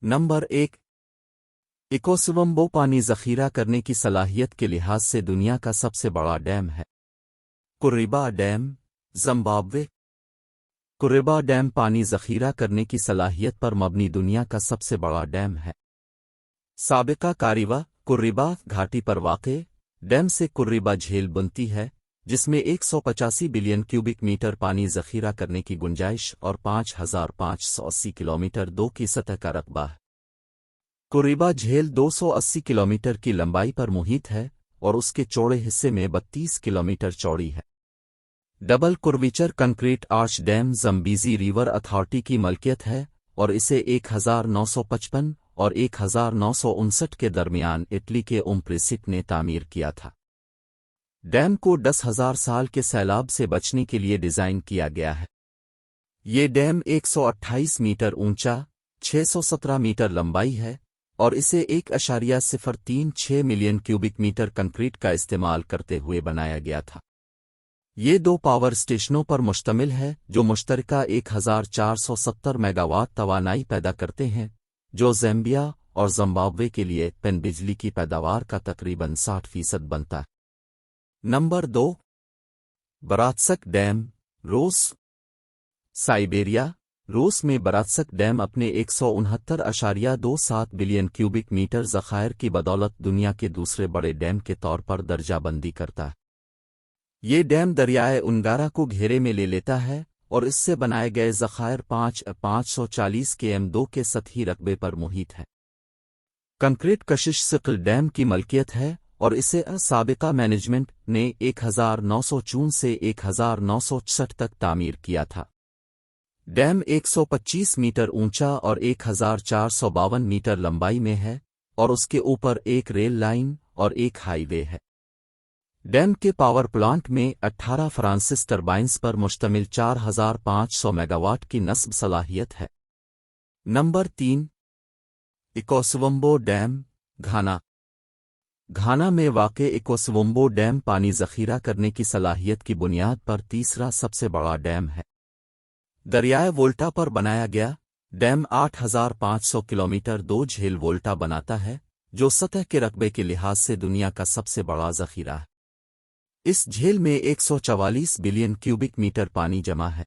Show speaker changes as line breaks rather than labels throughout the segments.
Number 1। इकोस्वम्बो पानी ज़ख़ीरा करने की सलाहियत के लिहाज से दुनिया का सबसे बड़ा डैम है। कुर्रिबा डैम, ज़िम्बाब्वे। कुर्रिबा डैम पानी ज़ख़ीरा करने की सलाहियत पर मबनी दुनिया का सबसे बड़ा डैम है। साबिका कारिवा कुर्रिबा घाटी पर वाक़े डैम से कुर्रिबा झील बनती है, जिसमें 185 बिलियन क्यूबिक मीटर पानी ज़ख़ीरा करने की गुंजाइश और 5,580 किलोमीटर दो की सतह का रकबा है। कुर्रिबा झील 280 किलोमीटर की लंबाई पर मुहित है और उसके चौड़े हिस्से में 32 किलोमीटर चौड़ी है। Double curvature concrete arch dam Zambezi river authority की मलकियत है और इसे 1955 और 1959 के दरमियान इटली के उम्प्रेसिट ने तामीर किया था। डैम को 10,000 साल के सैलाब से बचने के लिए डिज़ाइन किया गया है। ये डैम 128 मीटर ऊंचा, 617 मीटर लंबाई है और इसे 1.036 मिलियन क्यूबिक मीटर कंक्रीट का इस्तेमाल करते हुए बनाया गया था। ये दो पावर स्टेशनों पर मुश्तमिल है जो मुश्तरका 1470 मेगावाट तवानाई पैदा करते हैं, जो ज़ैम्बिया और ज़िम्बाब्वे के लिए पेन बिजली की पैदावार का तकरीबन 60% बनता है। नंबर 2। बरात्सक डैम, रूस। साइबेरिया, रूस में बरात्सक डैम अपने 169.27 बिलियन क्यूबिक मीटर ज़ख़ायर की बदौलत दुनिया के दूसरे बड़े डैम के तौर पर दर्जाबंदी करता है। ये डैम दरियाए उंगारा को घेरे में ले लेता है और इससे बनाए गए ज़ख़ायर 540 km2 के सतही रकबे पर मुहित है। कंक्रीट कशिश सिकल डैम की मलकियत है और इसे साबिका मैनेजमेंट ने 1964 से 1966 तक तामीर किया था। डैम 125 मीटर ऊंचा और 1452 मीटर लंबाई में है और उसके ऊपर एक रेल लाइन और एक हाईवे है। डैम के पावर प्लांट में 18 फ्रांसिस टर्बाइन्स पर मुश्तमिल 4,500 मेगावाट की नस्ब सलाहियत है। नंबर 3। इकोस्वम्बो डैम, घाना। घाना में वाक़े इकोस्वम्बो डैम पानी ज़ख़ीरा करने की सलाहियत की बुनियाद पर तीसरा सबसे बड़ा डैम है। दरियाए वोल्टा पर बनाया गया डैम 8,500 किलोमीटर दो झील वोल्टा बनाता है, जो सतह के रकबे के लिहाज से दुनिया का सबसे बड़ा ज़ख़ीरा है। इस झील में 144 बिलियन क्यूबिक मीटर पानी जमा है।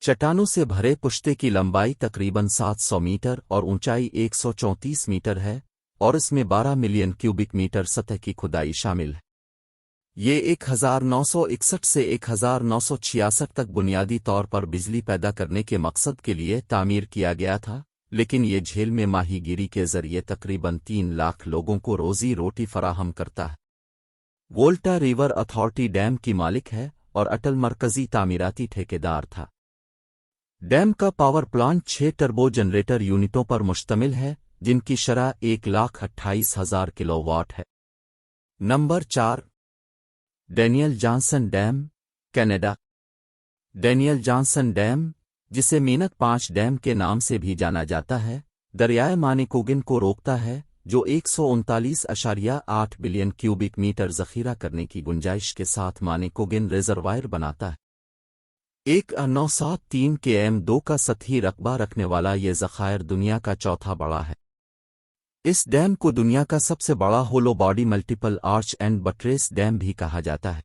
चट्टानों से भरे पुश्ते की लंबाई तकरीबन 700 मीटर और ऊंचाई 134 मीटर है और इसमें 12 मिलियन क्यूबिक मीटर सतह की खुदाई शामिल है। ये 1961 से 1966 तक बुनियादी तौर पर बिजली पैदा करने के मकसद के लिए तामीर किया गया था, लेकिन ये झील में माहीगीरी के जरिए तकरीबन 3 लाख लोगों को रोजी रोटी फराहम करता है। वोल्टा रिवर अथॉरिटी डैम की मालिक है और अटल मरकजी तामीराती ठेकेदार था। डैम का पावर प्लांट 6 टर्बो जनरेटर यूनिटों पर मुश्तमिल है, जिनकी शरह 1,28,000 किलोवाट है। Number 4। Daniel Johnson dam, Canada. Daniel Johnson dam, जिसे मीनक 5 डैम के नाम से भी जाना जाता है, दरियाए मानिकोगिन को रोकता है, जो 139.8 बिलियन क्यूबिक मीटर ज़ख़ीरा करने की गुंजाइश के साथ मानिकोगिन रिजर्वायर बनाता है। 1,973 km2 का सतही रकबा रखने वाला ये ज़ख़ायर दुनिया का चौथा बड़ा है। इस डैम को दुनिया का सबसे बड़ा hollow body multiple arch and buttress dam भी कहा जाता है।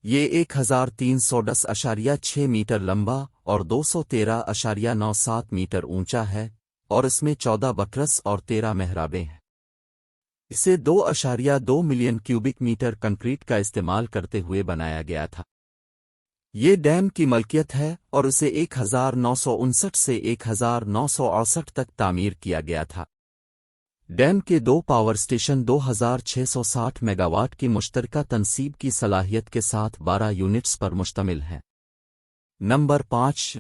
ये 1,310.6 मीटर लंबा और 213.97 मीटर ऊंचा है और इसमें 14 बट्रस और 13 मेहराबें हैं। इसे 2.2 मिलियन क्यूबिक मीटर कंक्रीट का इस्तेमाल करते हुए बनाया गया था। ये डैम की मलकियत है और इसे 1959 से 1968 तक तामीर किया गया था। डैम के 2 पावर स्टेशन 2,660 मेगावाट की मुश्तरका तनसीब की सलाहियत के साथ 12 यूनिट्स पर मुश्तमिल हैं। नंबर 5।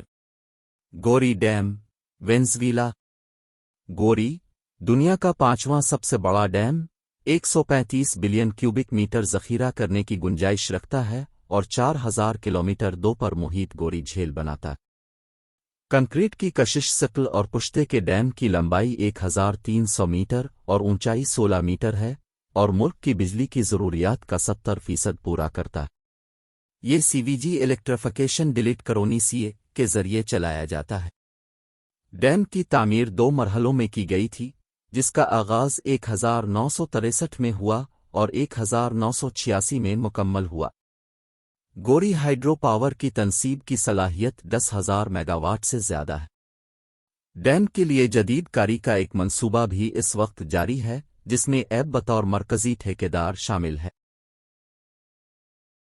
गोरी डैम, वेनेज़ुएला। गोरी, दुनिया का 5वां सबसे बड़ा डैम, 135 बिलियन क्यूबिक मीटर ज़ख़ीरा करने की गुंजाइश रखता है और 4,000 किलोमीटर दो पर मुहित गोरी झील बनाता है। कंक्रीट की कशिश सिकल और पुश्ते के डैम की लंबाई 1,300 मीटर और ऊंचाई 16 मीटर है और मुल्क की बिजली की ज़रूरियात का 70% पूरा करता है। ये सीवीजी इलेक्ट्रिफिकेशन डिलीट करोनी सीए के जरिए चलाया जाता है। डैम की तामीर 2 मरहलों में की गई थी, जिसका आगाज 1963 में हुआ और 1986 में मुकम्मल हुआ। गोरी हाइड्रो पावर की तनसीब की सलाहियत 10,000 मेगावाट से ज़्यादा है। डैम के लिए जदीद कारी का एक मंसूबा भी इस वक्त जारी है, जिसमें ऐब बतौर मरकज़ी ठेकेदार शामिल है।